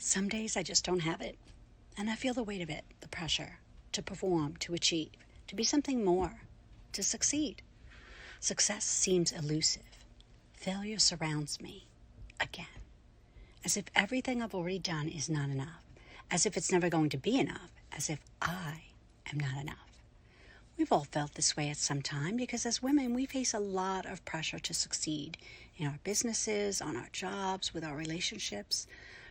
Some days I just don't have it, and I feel the weight of it, the pressure to perform, to achieve, to be something more, to succeed. Success seems elusive. Failure surrounds me, again, as if everything I've already done is not enough, as if it's never going to be enough, as if I am not enough. We've all felt this way at some time because as women, we face a lot of pressure to succeed in our businesses, on our jobs, with our relationships,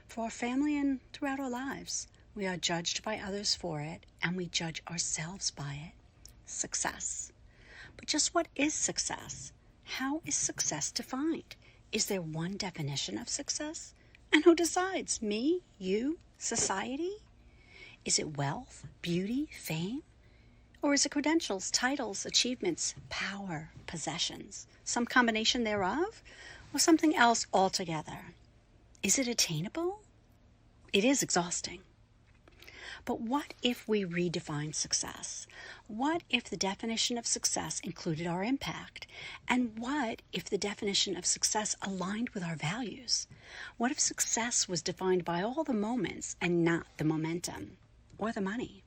for our family, and throughout our lives. We are judged by others for it, and we judge ourselves by it. Success. But just what is success? How is success defined? Is there one definition of success? And who decides? Me? You? Society? Is it wealth, beauty, fame? Or is it credentials, titles, achievements, power, possessions, some combination thereof, or something else altogether? Is it attainable? It is exhausting. But what if we redefine success? What if the definition of success included our impact? And what if the definition of success aligned with our values? What if success was defined by all the moments and not the momentum or the money?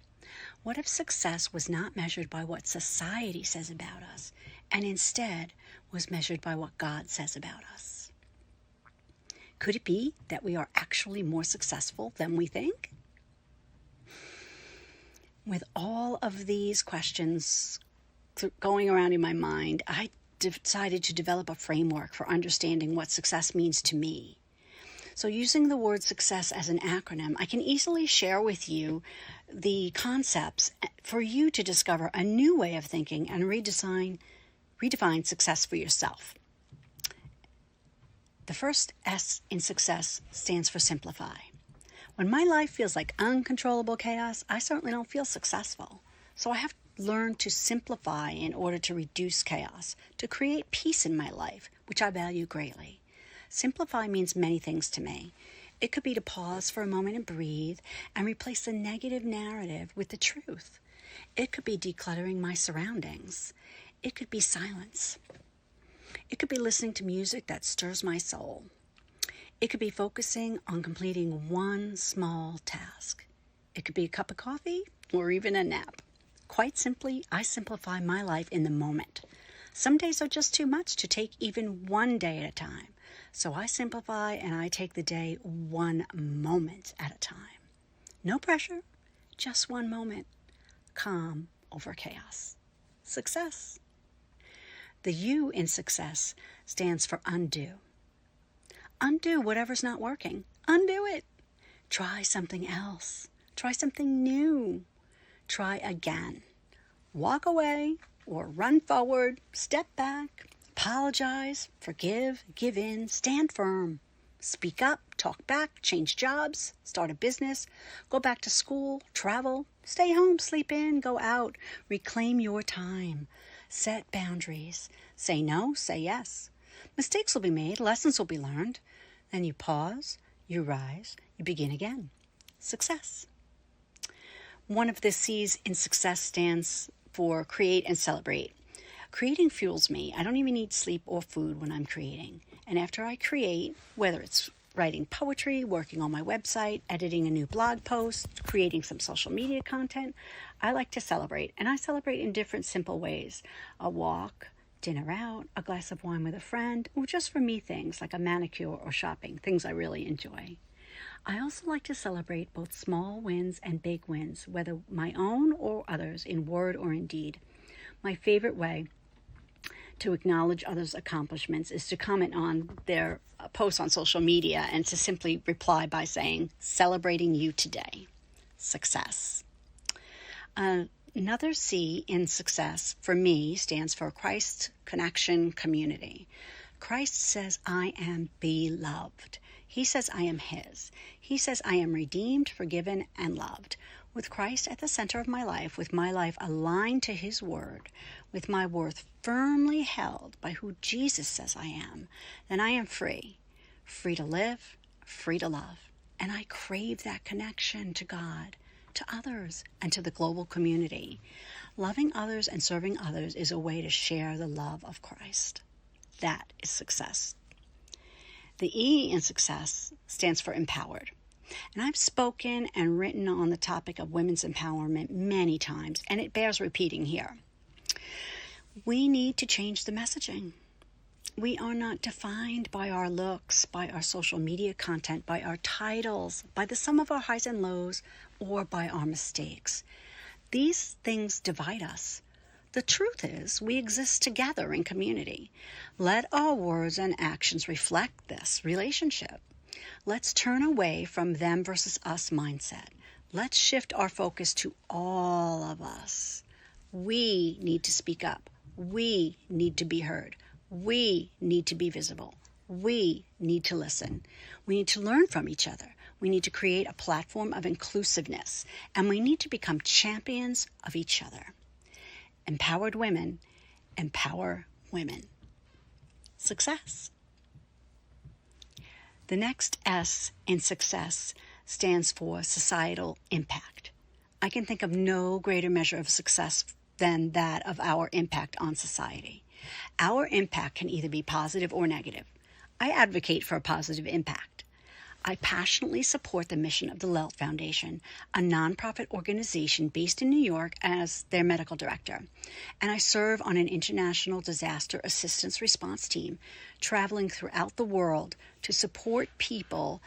What if success was not measured by what society says about us, and instead was measured by what God says about us? Could it be that we are actually more successful than we think? With all of these questions going around in my mind, I decided to develop a framework for understanding what success means to me. So using the word success as an acronym, I can easily share with you the concepts for you to discover a new way of thinking and redefine success for yourself. The first S in success stands for simplify. When my life feels like uncontrollable chaos, I certainly don't feel successful. So I have learned to simplify in order to reduce chaos, to create peace in my life, which I value greatly. Simplify means many things to me. It could be to pause for a moment and breathe and replace the negative narrative with the truth. It could be decluttering my surroundings. It could be silence. It could be listening to music that stirs my soul. It could be focusing on completing one small task. It could be a cup of coffee or even a nap. Quite simply, I simplify my life in the moment. Some days are just too much to take even one day at a time. So I simplify and I take the day one moment at a time. No pressure, just one moment. Calm over chaos. Success. The U in success stands for undo. Undo whatever's not working. Undo it. Try something else. Try something new. Try again. Walk away or run forward, step back, apologize, forgive, give in, stand firm. Speak up, talk back, change jobs, start a business, go back to school, travel, stay home, sleep in, go out, reclaim your time, set boundaries, say no, say yes. Mistakes will be made, lessons will be learned. Then you pause, you rise, you begin again. Success. One of the C's in success stands for create and celebrate. Creating fuels me. I don't even need sleep or food when I'm creating. And after I create, whether it's writing poetry, working on my website, editing a new blog post, creating some social media content, I like to celebrate. And I celebrate in different simple ways. A walk, dinner out, a glass of wine with a friend, or just for me things like a manicure or shopping, things I really enjoy. I also like to celebrate both small wins and big wins, whether my own or others, in word or in deed. My favorite way to acknowledge others' accomplishments is to comment on their posts on social media and to simply reply by saying, celebrating you today. Success. Another C in success for me stands for Christ, connection, community. Christ says, I am beloved. He says I am his. He says I am redeemed, forgiven, and loved. With Christ at the center of my life, with my life aligned to his word, with my worth firmly held by who Jesus says I am, then I am free. Free to live, free to love. And I crave that connection to God, to others, and to the global community. Loving others and serving others is a way to share the love of Christ. That is success. The E in success stands for empowered. And I've spoken and written on the topic of women's empowerment many times, and it bears repeating here. We need to change the messaging. We are not defined by our looks, by our social media content, by our titles, by the sum of our highs and lows, or by our mistakes. These things divide us. The truth is, we exist together in community. Let our words and actions reflect this relationship. Let's turn away from them versus us mindset. Let's shift our focus to all of us. We need to speak up. We need to be heard. We need to be visible. We need to listen. We need to learn from each other. We need to create a platform of inclusiveness, and we need to become champions of each other. Empowered women empower women. Success. The next S in success stands for societal impact. I can think of no greater measure of success than that of our impact on society. Our impact can either be positive or negative. I advocate for a positive impact. I passionately support the mission of the Lelt Foundation, a nonprofit organization based in New York, as their medical director. And I serve on an international disaster assistance response team, traveling throughout the world to support people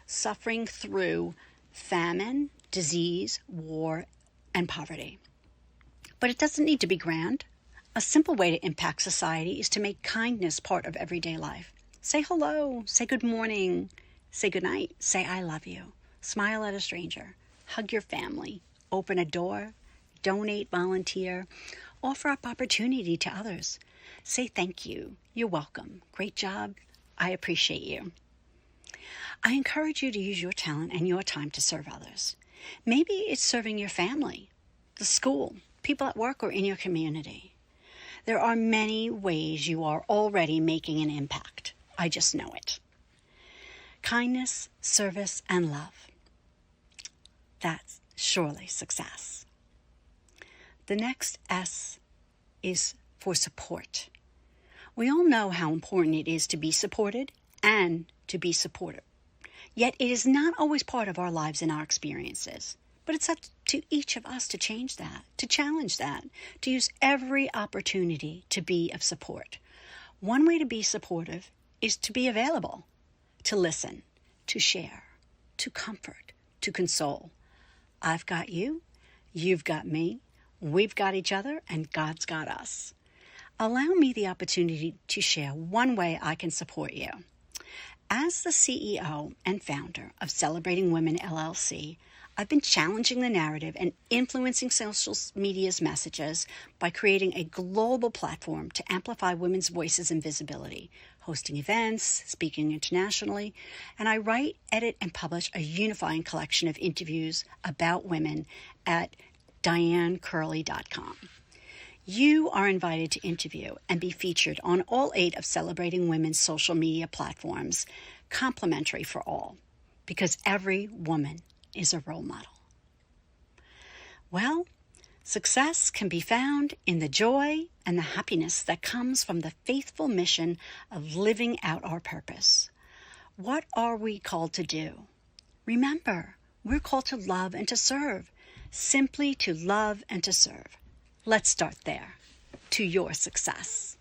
suffering through famine, disease, war, and poverty. But it doesn't need to be grand. A simple way to impact society is to make kindness part of everyday life. Say hello, say good morning, say good night, say I love you, smile at a stranger, hug your family, open a door, donate, volunteer, offer up opportunity to others. Say thank you, you're welcome, great job, I appreciate you. I encourage you to use your talent and your time to serve others. Maybe it's serving your family, the school, people at work, or in your community. There are many ways you are already making an impact. I just know it. Kindness, service, and love. That's surely success. The next S is for support. We all know how important it is to be supported and to be supported. Yet it is not always part of our lives and our experiences. But it's up to each of us to change that, to challenge that, to use every opportunity to be of support. One way to be supportive is to be available, to listen, to share, to comfort, to console. I've got you, you've got me, we've got each other, and God's got us. Allow me the opportunity to share one way I can support you. As the CEO and founder of Celebrating Women LLC, I've been challenging the narrative and influencing social media's messages by creating a global platform to amplify women's voices and visibility, hosting events, speaking internationally, and I write, edit, and publish a unifying collection of interviews about women at DianeCurley.com. You are invited to interview and be featured on all 8 of Celebrating Women's social media platforms, complimentary for all, because every woman is a role model. Well, success can be found in the joy and the happiness that comes from the faithful mission of living out our purpose. What are we called to do? Remember, we're called to love and to serve, simply to love and to serve. Let's start there. To your success.